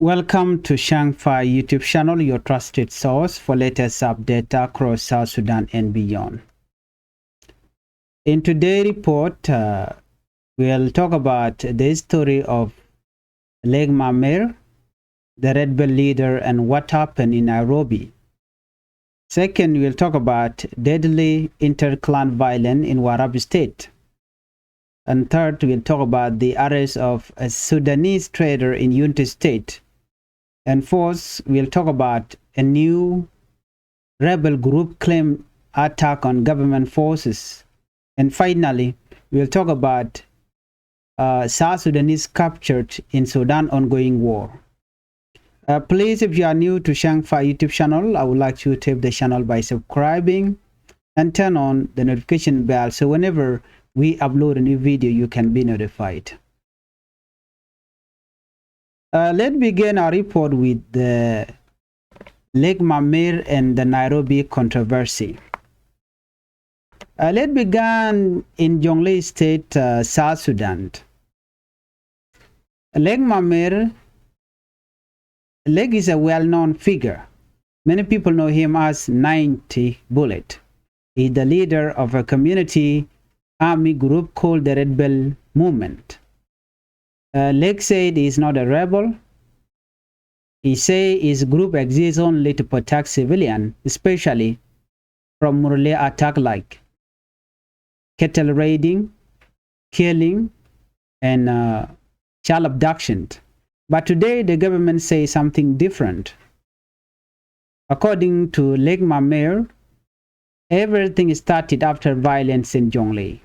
Welcome to Changfied YouTube channel, your trusted source for latest updates across South Sudan and beyond. In today's report, we'll talk about the story of Leg Mamer, the Red Bell leader, and what happened in Nairobi. Second, we'll talk about deadly inter-clan violence in Warab State. And third, we'll talk about the arrest of a Sudanese trader in Unity State. And fourth, we'll talk about a new rebel group claim attack on government forces. And finally, we'll talk about South Sudanese captured in Sudan ongoing war. Please, if you are new to Changfied YouTube channel, I would like you to tap the channel by subscribing and turn on the notification bell so whenever we upload a new video, you can be notified. Let's begin our report with the Leg Mamer and the Nairobi controversy. Let's begin in Jonglei State, South Sudan. Leg Mamer, Leg is a well-known figure. Many people know him as 90 Bullet. He's the leader of a community army group called the Red Bell Movement. Leg said he's not a rebel. He said his group exists only to protect civilians, especially from Murle attack like cattle raiding, killing, and child abduction. But today the government says something different. According to Leg Mamer, everything started after violence in Jonglei.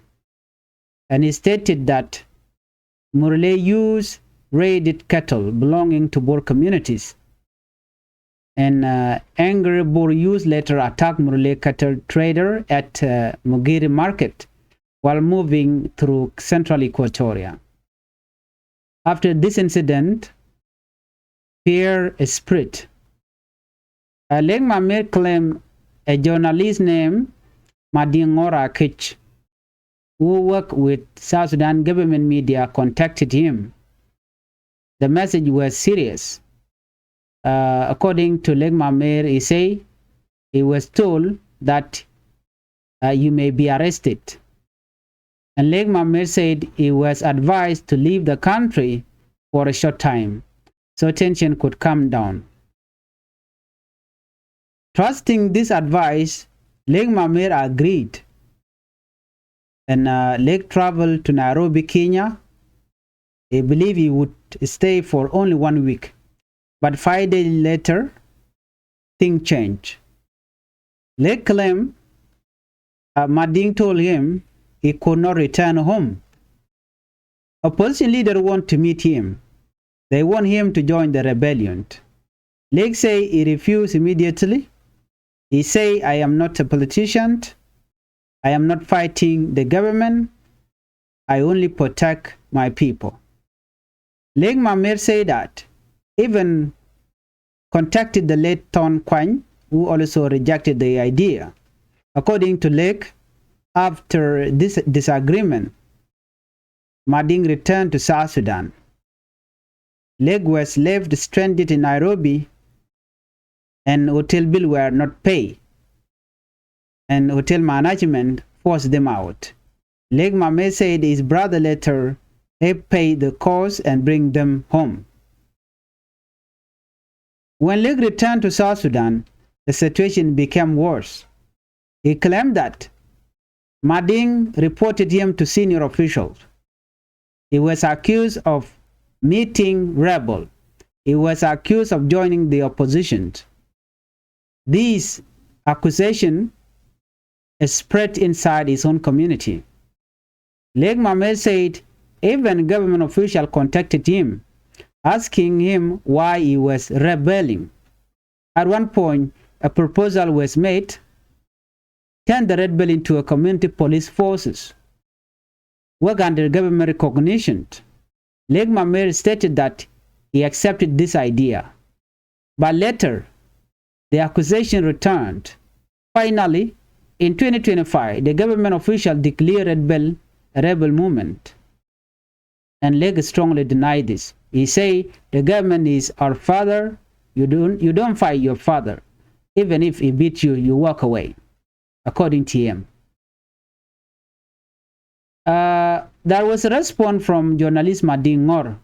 And he stated that Murle used raided cattle belonging to Boer communities. And angry Boer youth later attacked Murle cattle trader at Mugiri market while moving through central Equatoria. After this incident, fear spread. Leg Mamer claimed a journalist named Madingora Kich, who worked with South Sudan government media, contacted him. The message was serious. According to Leg Mamer, he said he was told that you may be arrested. And Leg Mamer said he was advised to leave the country for a short time so tension could calm down. Trusting this advice, Leg Mamer agreed. And Leg traveled to Nairobi, Kenya. He believed he would stay for only 1 week. But 5 days later, things changed. Leg claimed Mading told him he could not return home. Opposition leader want to meet him. They want him to join the rebellion. Leg say he refused immediately. He say, I am not a politician. I am not fighting the government. I only protect my people. Leg Mamer said that even contacted the late Ton Kwany, who also rejected the idea. According to Leg, after this disagreement, Mading returned to South Sudan. Leg was left stranded in Nairobi and hotel bills were not paid. And hotel management forced them out. Leg Mamer said his brother later helped pay the cost and bring them home. When Leg returned to South Sudan, the situation became worse. He claimed that Mading reported him to senior officials. He was accused of meeting rebels. He was accused of joining the opposition. These accusations spread inside his own community. Leg Mamer said even government officials contacted him, asking him why he was rebelling. At one point, a proposal was made, turn the Red Bell into a community police forces, work under government recognition. Leg Mamer stated that he accepted this idea. But later, the accusation returned. Finally, in 2025, the government official declared Red Bell a rebel movement. And Leg strongly denied this. He say the government is our father. You don't fight your father. Even if he beat you, you walk away. According to him. There was a response from journalist Madingor.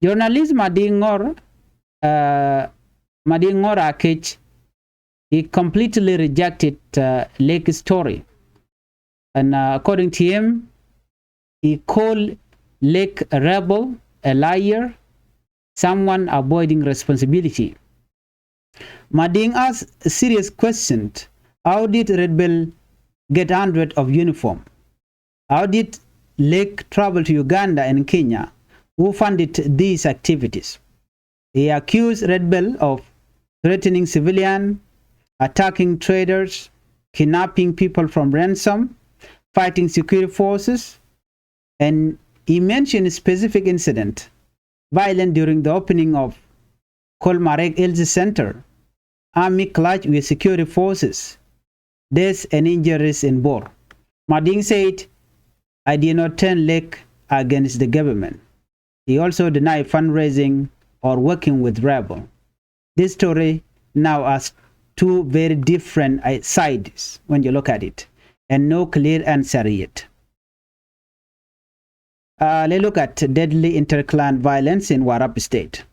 Journalist Madingor Akech, he completely rejected Lake's story. And according to him, he called Lake a rebel, a liar, someone avoiding responsibility. Mading asked a serious question. How did Red Bell get hundreds of uniform? How did Lake travel to Uganda and Kenya? Who funded these activities? He accused Red Bell of threatening civilians, attacking traders, kidnapping people from ransom, fighting security forces, and he mentioned a specific incident, violent during the opening of Kolmarek Elzi Center, army clash with security forces, deaths and injuries in Bor. Mading said, I did not turn Lake against the government. He also denied fundraising or working with rebel. This story now has two very different sides when you look at it, and no clear answer yet. Let's look at deadly inter-clan violence in Warab State.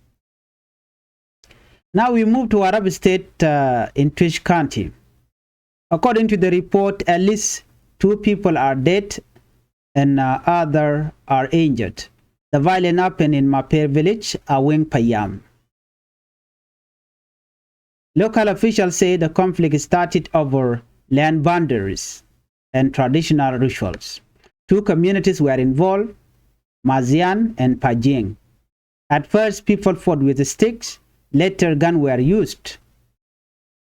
Now we move to Warab State in Twish County. According to the report, at least 2 people are dead and others are injured. The violence happened in Maper village, Awing Payam. Local officials say the conflict started over land boundaries and traditional rituals. 2 communities were involved, Mazian and Pajing. At first, people fought with sticks, later guns were used.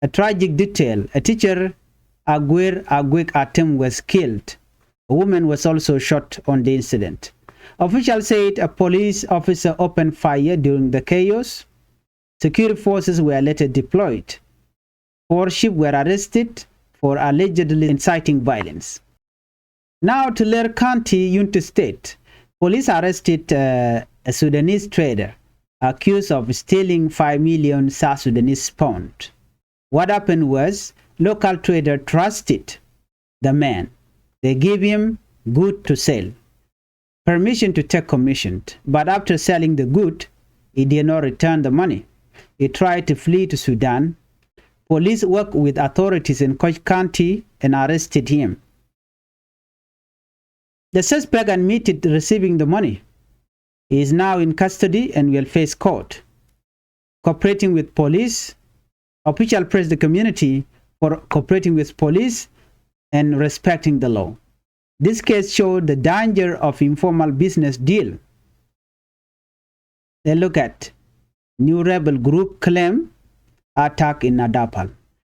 A tragic detail, a teacher, Agwir Atem, was killed. A woman was also shot on the incident. Officials said a police officer opened fire during the chaos. Security forces were later deployed. 4 sheep were arrested for allegedly inciting violence. Now to Lair County, Unity State. Police arrested a Sudanese trader accused of stealing 5 million South Sudanese pounds. What happened was, local trader trusted the man. They gave him good to sell, permission to take commission, but after selling the good, he did not return the money. He tried to flee to Sudan. Police worked with authorities in Koch County and arrested him. The suspect admitted receiving the money. He is now in custody and will face court. Cooperating with police, officials praised the community for cooperating with police and respecting the law. This case showed the danger of informal business deal. They look at new rebel group claim attack in Nadapal.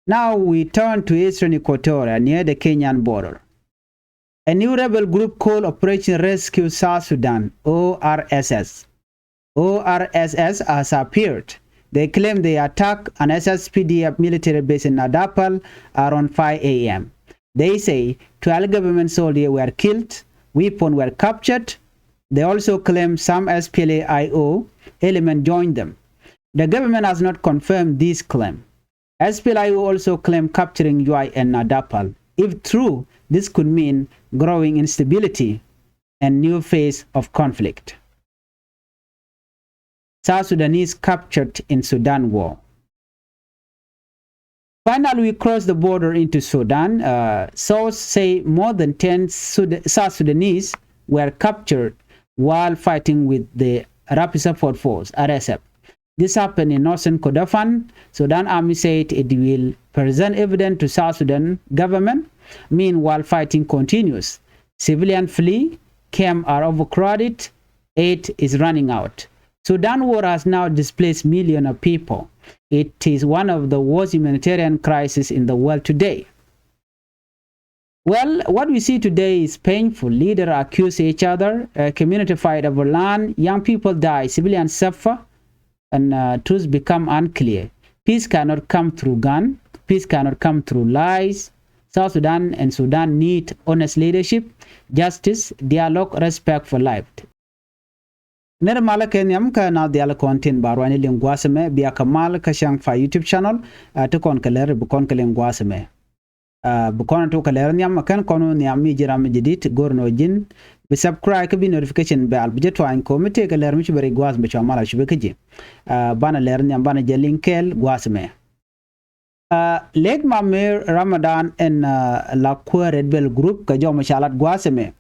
Now we turn to eastern Equatoria near the Kenyan border. A new rebel group called Operation Rescue South Sudan, ORSS. ORSS has appeared. They claim they attacked an SSPDF military base in Nadapal around 5 a.m. They say 12 government soldiers were killed, weapons were captured. They also claim some SPLA-IO element joined them. The government has not confirmed this claim. SPLA-IO also claimed capturing UI and Nadapal. If true, this could mean growing instability and new phase of conflict. South Sudanese captured in Sudan war. Finally, we cross the border into Sudan. Sources say more than 10 South Sudanese were captured while fighting with the Rapid Support Force, RSF. This happened in northern Kordofan. Sudan Army said it will present evidence to South Sudan government. Meanwhile, fighting continues. Civilian flee, camps are overcrowded, aid is running out. Sudan war has now displaced millions of people. It is one of the worst humanitarian crises in the world today. Well, what we see today is painful. Leaders accuse each other, community fight over land, young people die, civilians suffer, and truths become unclear. Peace cannot come through gun. Peace cannot come through lies. South Sudan and Sudan need honest leadership, justice, dialogue, respect for life. Nere mala kenyam ka na dial content barwani lingwaseme biya kamal ka Changfied YouTube channel to kon kaler bu kon lingwaseme bu kon to kaler nyam kan kono nyam mi jiram jidit gorno jin be subscribe ka bi notification be al budget wan ko mete kaler mi bari gwas be chamala shube kaji bana ler nyam bana je linkel gwaseme leg mamer Ramadan en la red bell group ka jom shalat gwaseme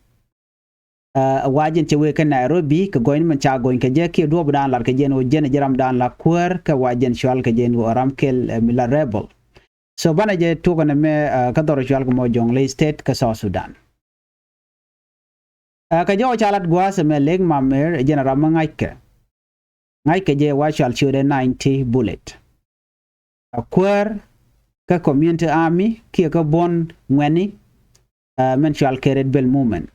wajin ci weke Nairobi ka goin man cha goin ka je ki do dan lar ka je no je jaram dan la kuer ka wajin shwal ka je no ramkel mila rebel so bana je to gona me ka doro shwal ko mo Jonglei state ka South Sudan ka jo chalat gwas me leg mamer je na ram ngai ka je wa shwal chude 90 bullet kuer ka community army ki ka bon ngweni men shwal ke red bell movement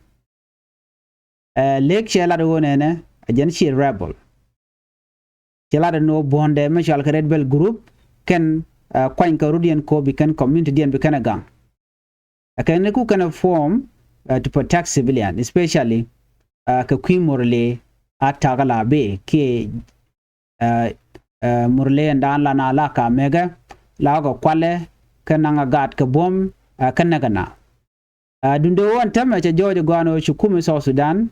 lek shela do nene ajen shi rebel shela no bonde me shal red bell group ken kwan ka rudian ko bi kan community dien bi kan gang akan ku kan form to protect civilian especially ka kwimorle atagala be ke murle ndan la na la ka mega la go kwale kan nga gat ka bom kan nagana dundo won tama cha jojo gano shukumi South Sudan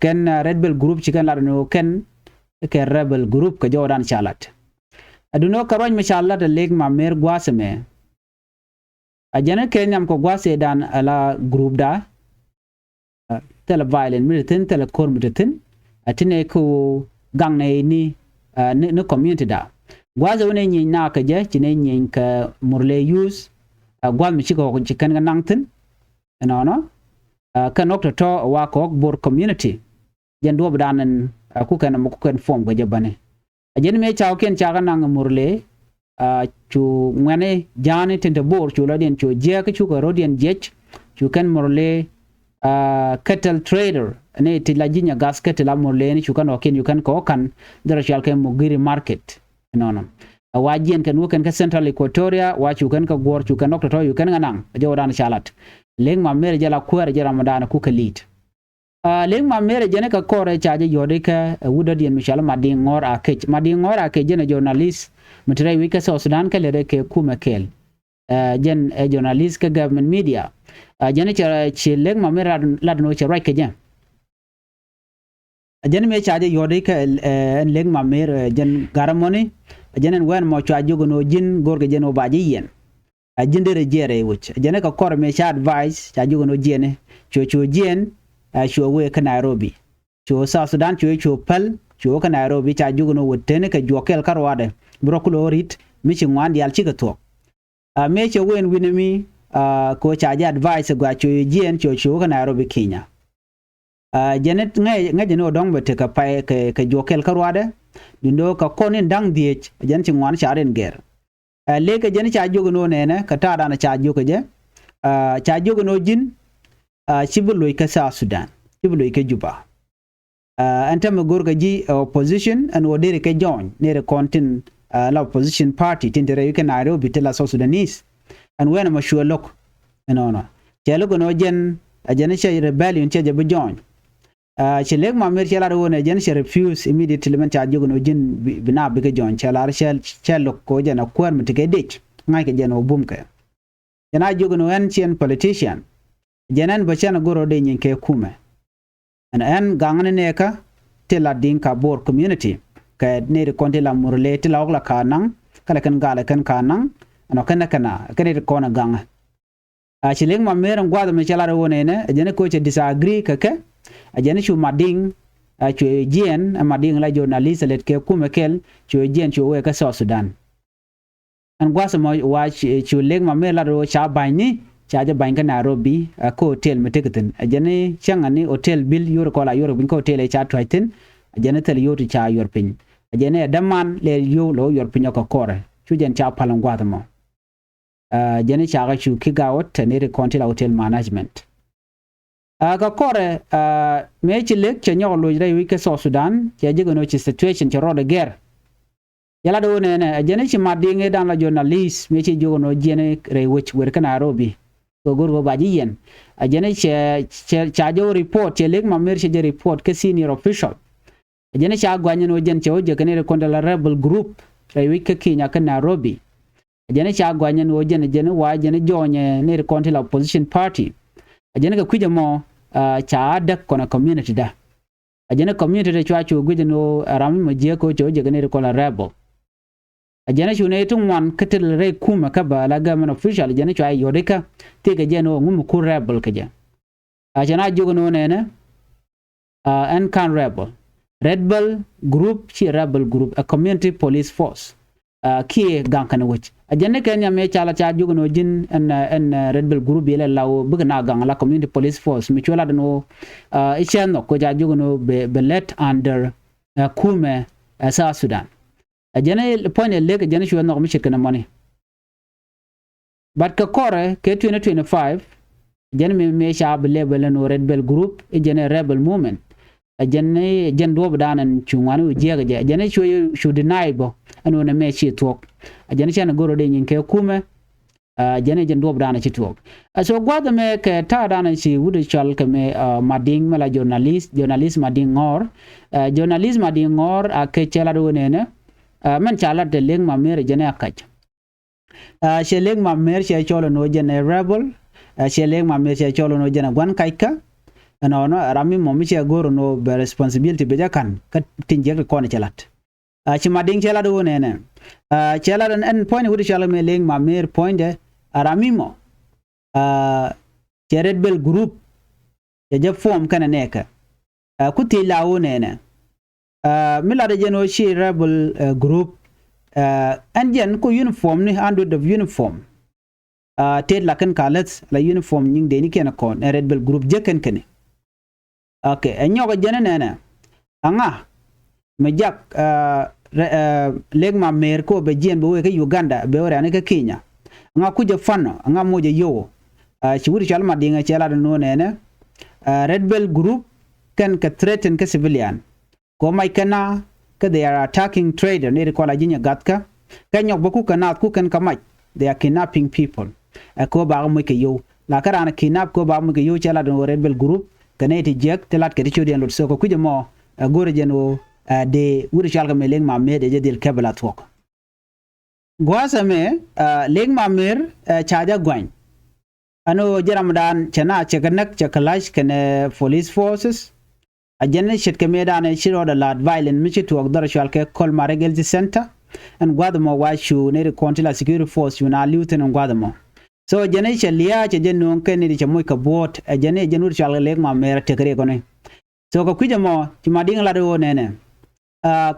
ken red bell group chicken la no ken ke rebel group ka jodan chalat aduno karoñ mashallah de leg ma mer gwaseme ajana kenyam ko gwase dan ala group da tele violent militant tele kor militant atine ko gang ni no community da gwaze woni nyi na ka je chine nyi ka murle use gwal mi chiko ko chicken ga nangtin no kanok to wa ko bor community jen do bdanen ku kan mo ku kan form go jabane jen me chaw ken chaga nang murle chu ngane jani tente bor chu ladien chu je ka chu ko rodien jech chu kan murle cattle trader ne ti lajinya gasket la murle ni chu kan oken you kan ko kan dara shal ken mugiri market no wajien kan woken ka central equatoria wa chu kan ka gor chu kan ok to you kan nganang jodan shalat leng ma mere jala kuare jara madana ku kalit leng ma mere jene ka kore chaje yode ka wuda dien mishala madi ngor ake jene journalist mutrai wika South Sudan ka lede ke kuma kel jen journalist ka government media jene cha leng ma mere ladno cha right ke jen jene me chaje yode ka leng ma mere jen garamoni jenen wen mo cha jogono jin gorge jeno baji yen jindere jere wuch jene ka kor me sha advice cha jugo no jene cho jen cho we ka Nairobi cho South Sudan cho pal cho ka Nairobi cha jugo no wotene ka jokel karwade brokulo rit mi chi ngwan yal chi ka to me cho wen winimi ko cha ja advice gwa cho jen cho ka Nairobi Kenya jene ngai jeno dong bete ka pai ka jokel karwade dindo ka konin dang diech jen chi ngwan cha ren ger leka jeni cha jogo no nene ka ta dana cha jogo je cha jogo no jin chibuloy ka South Sudan chibuloy ka Juba anta me gorga ji opposition and wodere ka join ne re contin la opposition party tindere you can Nairobi tela South Sudanese and when ma sure look no chelo no jen jeni cha rebellion cha je be join chileg ma mer chala do ne jen she refuse immediately man cha jogo no jin bina be ka join chala chelo ko jena kwar mtike dich ngai ke jeno bumke jena jogo no ancient politician jenan bachana goro de nyin ke kume an gangane ne ka tela din ka bor community ka ne de konte la murle tela ogla kanang kala kan gala kan kanang ano kana kane ko na ganga chileg ma mer ngwado me chala do ne jena ko che disagree ka ajani chu mading chu jen mading la journalist let ke kuma kel chu jen chu we ka South Sudan an gwasa mo wa chu leg ma mela ro cha baini cha ja bain ka Nairobi ko hotel metekten ajani changani hotel bill yor ko la yor bin ko hotel cha twaitin ajani tel yor cha yor pin ajani daman le yo lo yor pin ko kore chu jen cha palan gwata mo ajani cha ga chu kigawot ne re control hotel management ka kore me chi lek che nyol lo jrai wike South Sudan che jigo no chi situation che rode ger yala do ne ajene chi madinge dan la journalist me chi jigo no jene re wich wer ka Nairobi go go baji yen ajene che cha jo report che lek ma mer che report ke senior official ajene cha gwanya no jen cho je kanere konda la rebel group rai wike Kenya ka Nairobi ajene cha gwanya no jene wa jene jonye ne konda la opposition party ajene ka kuje mo cha adak kona community da ajene community de chwa chu guje no rami mo je ko cho je kanere konda rebel ajene chu ne tun wan ketel re kuma ka ba la government official ajene chwa yodeka te ga je no ngum ku rebel ka je ajana jogo no ne and can rebel group chi rebel group a community police force ki gankan wich ajane kenya me chala cha jogo no jin en rebel group yele law bugna gang la community police force mi chola no ichano ko ja jogo no be let under kume South Sudan ajane point le ajane shu no mi chekana money but ka kore ke 2025 ajane me sha level no rebel group ajane rebel movement ajane jen do badanan chungwanu jega je ajane should deny bo anu na me chi talk ajane chana goro de nyin ke kume ajane jen do badana chi talk so gwada me ke ta dana chi wudu chal ke me mading mala journalist mading ngor journalist mading ngor ke chala do ne men chala de leng ma mere jene akach she leng ma mere she cholo no jene rebel she leng ma mere she cholo no jene gwan kaika no rami momi che goro no be responsibility be jakan ka tinje ko ne chalat chi mading chala do ne chala en point wudu chala me leng ma mer point rami mo rebel group je form kana neka kuti lawo ne mila de jeno chi rebel group anjen ko uniform ni handed of uniform ted la kan kalets la uniform ning de ni ken kon rebel group je ken ken okay enyo ga jene nene anga majak legma mer ko be jen bo ke Uganda be ora ne ke Kenya anga kuje fano anga moje yo ci wuri chalma dinga chala no nene rebel group can threaten ke civilian ko mai kana ke they are attacking trader ne ko la jinya gatka kanyo boku kana ku kan kamai they are kidnapping people ko ba mo ke yo la karana kidnap ko ba mo ke yo chala no rebel group kaneti jek telat ke chudi lot so ko kuje mo gore jeno de wuri chalga me leng ma me de del kebla tok gwasa me leng ma mer chaja gwan ano jaramdan chana chekanak chakalash kene police forces ajene shit ke medan shiro da lad violent michi tok dar chalke kol maregel center and gwadamo washu ne kontila security force una lieutenant gwadamo so jene chalia che jenu ken ni chamoy ka bot jene jenu chalga leng ma mer tekre ko ne so ko kujamo ti mading la do nene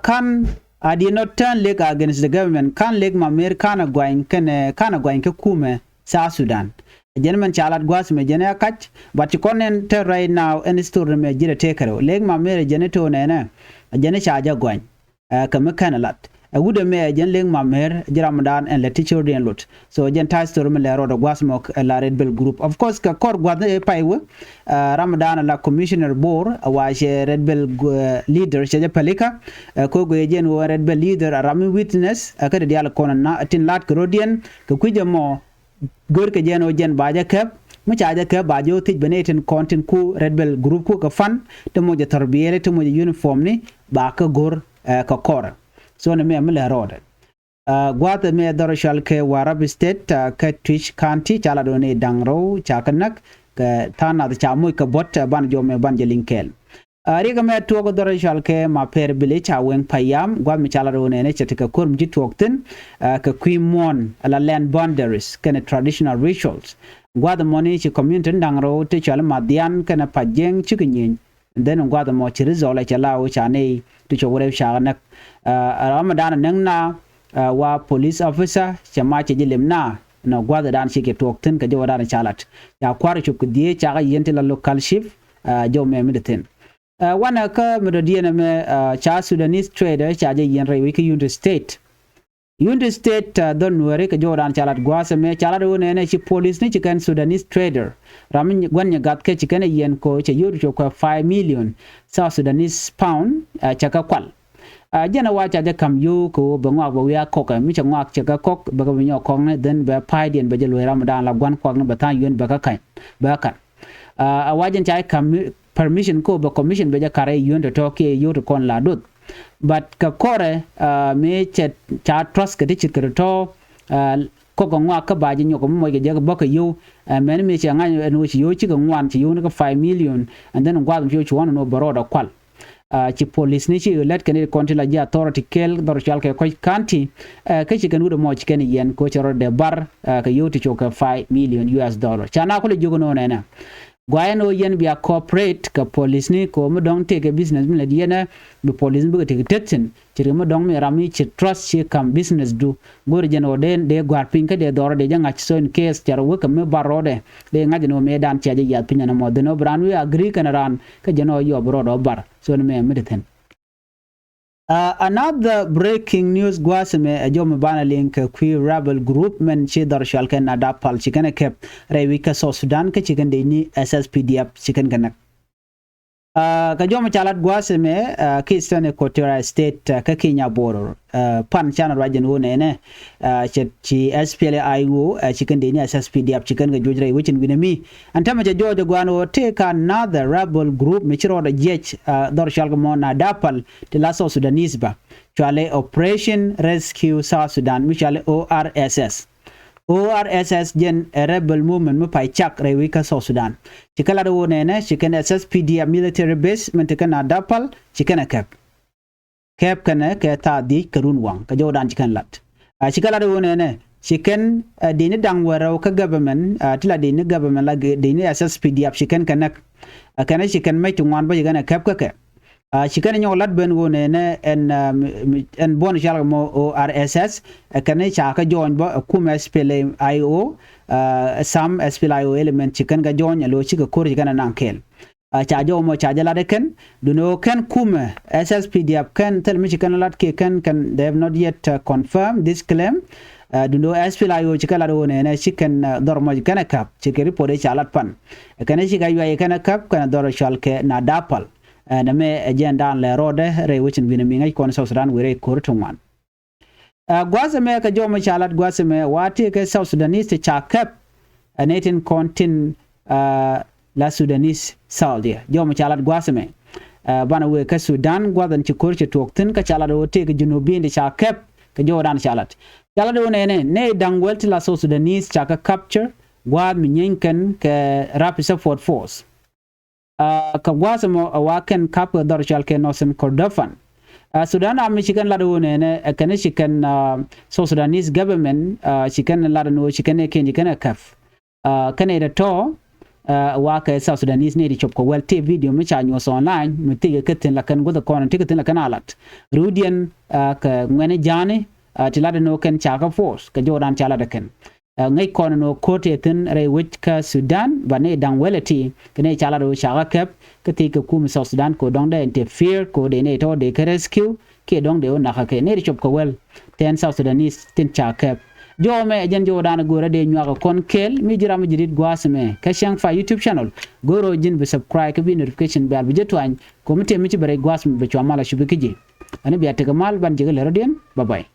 kan I did not turn leg against the government kan leg ma mer kana gwain ke kume South Sudan gentleman chalat gwas me jene akach but konen te right now any story me jire tekero leg ma mere jene to nene jene chaja gwan kama kanalat wude me jen leg ma mer ramadan and the teacher den lot so jen ta story me le rodo gwas mo la red bell group of course ka kor gwas e paiwe ramadan la commissioner bor wa she red bell leader she palika ko go jen wo red bell leader rami witness ka de dial konan na tin lat grodien ko kuje mo gor ke jeno jen baja kep mu chaja ke bajo tij benetin content ku red bell group ku ka fan to mo je tarbiyere to mo uniform ni ba ka gor ka kor so ne me la road gwata me dorashal ke warab state ka twitch county chala do ne dangro chakanak ka tana da chamoy ka bot ban jo me ban je linkel riga me to go dorashal ke ma per bile cha wen payam gwa mi chala do ne chetika kurm ji tokten ka quimon ala land boundaries kana traditional rituals gwa the money chi community dangro te chala madian kana pajeng chikinyin then gwa the mo chi rizola chala o chane to chowre shanak ramadan nangna wa police officer chama che jilimna no gwa the dan chi ke tokten ka jo dan chalat ya kwar chuk die cha ga yente la local chief jo me midten wana ka mudadiena me cha Sudanese trader cha je yen rewi ke United State don wore ke joran chalat gwasa me chalat wone ne chi police ni chikan Sudanese trader ramin gwanya gat ke chikan yen ko che yoru ko 5 million South Sudanese pound chaka kwal jana wa cha kam yu ko bangwa bo ya ko ka mi changwa chaka kok ba ko nyo kong ne den ba pai den ba je lo ramadan la gwan kwak ne ba ta yun ba ka kan ba kan awajen chai kam permission ko ba commission be ja kare yun to ke yo to kon la dut but ka kore me chet cha trust ke chit ke to ko ko ngwa ka ba ji nyoko mo ge je ba ka yo men me che nga no chi yo chi ko ngwan chi yo na ka 5 million and then ngwa yo chi wan no baroda kwal chi police ni chi let kan konti la ja authority kel dor chal ke ko county ke chi kan wo mo chi ken yen ko choro de bar ka yo ti choka 5 million US dollar chana ko le jogo no na gwayano yen bia corporate ka police ni ko mo dong te ke business mi le diena bi police bi te tetten ci mo dong mi rami ci trust ci kam business du gor jeno den de gwar pin ka de dor de janga ci so in case jar wo ka me barode de ngaji no me dan ci aje ya pin na mo de no bran we agree kan ran ka jeno yo brodo bar so me mediten another breaking news gwasme jom bana link queer rebel group men che dar shalken adapal chicken kep rewika South Sudan ke chicken de ni SSPDF chicken ganak ka jom chalat gwasme Eastern Equatorial State ka Kenya border pan channel rajen wo ne chi SPLIO chicken de ni SSPDF chicken ga jojre wichin winami antama je jojo gwano take another rebel group michiro da jech dar shalgamo na adapal de la Sudanese ba chale Operation Rescue South Sudan michale ORSS gen a rebel movement mu pai chak rewika South Sudan chikala do ne chicken SSPDF military base mentekana adapal chicken kep kana ke ta di karun wang ka jodan chicken lat chikala do ne chicken dini dang waro ka government tila dini government la dini SSPDF chicken kana chicken mai tungwan ba jigana kep ka chicken nyo lat ben go ne en bon jal mo ORSS kana cha ka join ba kuma SPLIO some SPLIO element chicken ga join lo chi ka kor jigana nankel cha jo mo cha jala de ken duno ken kuma SSPDF ken tel mi chicken lat ke ken they have not yet confirmed this claim duno SPLIO chikala do ne chicken dormo kana kap chikeri pore chalat pan kana chiga yu kana kap kana dor shalke na dapal na me agenda le rode re wichin binami ngai kon South Sudan wire kortongwan gwasme ka jomo chalat gwasme wati ke South Sudanese te chakap anetin kontin la Sudanese Saudi jomo chalat gwasme bana we ka Sudan gwadan ci korche toktin ka chalat o te ke junubi de chakap ka jodan chalat do ne dangwelti la South Sudanese chaka capture gwad minyenken ke rapid support force ka gwasmo awaken kap dar chalke nosen kordofan Sudan am chicken lado ne kan chicken South Sudanese government chicken lado no chicken ken chicken kaf kan ida to waka South Sudanese ne di chop ko wel te video mi chanyo so online mi tige keten la kan go da kon tige la kan alat rudian ka ngene jani tilado no ken chaka force ka jodan chala da ken ngai kono no kote tin re wika Sudan bane dang welati kene chala do chaga kep kati ka kum South Sudan ko dong da interfere ko de ne to de rescue ke dong de na ka ke ne chop ko wel ten South Sudanese tin cha kep jo me jen jo dana go de nyaka kon kel mi jira mi jidit gwasme ka Changfied YouTube channel goro jin be subscribe ka bi notification bell bi jetwan ko mi te mi ci bare gwasme be chwa mala shubikiji ani bi atega mal ban jega le rodien bye bye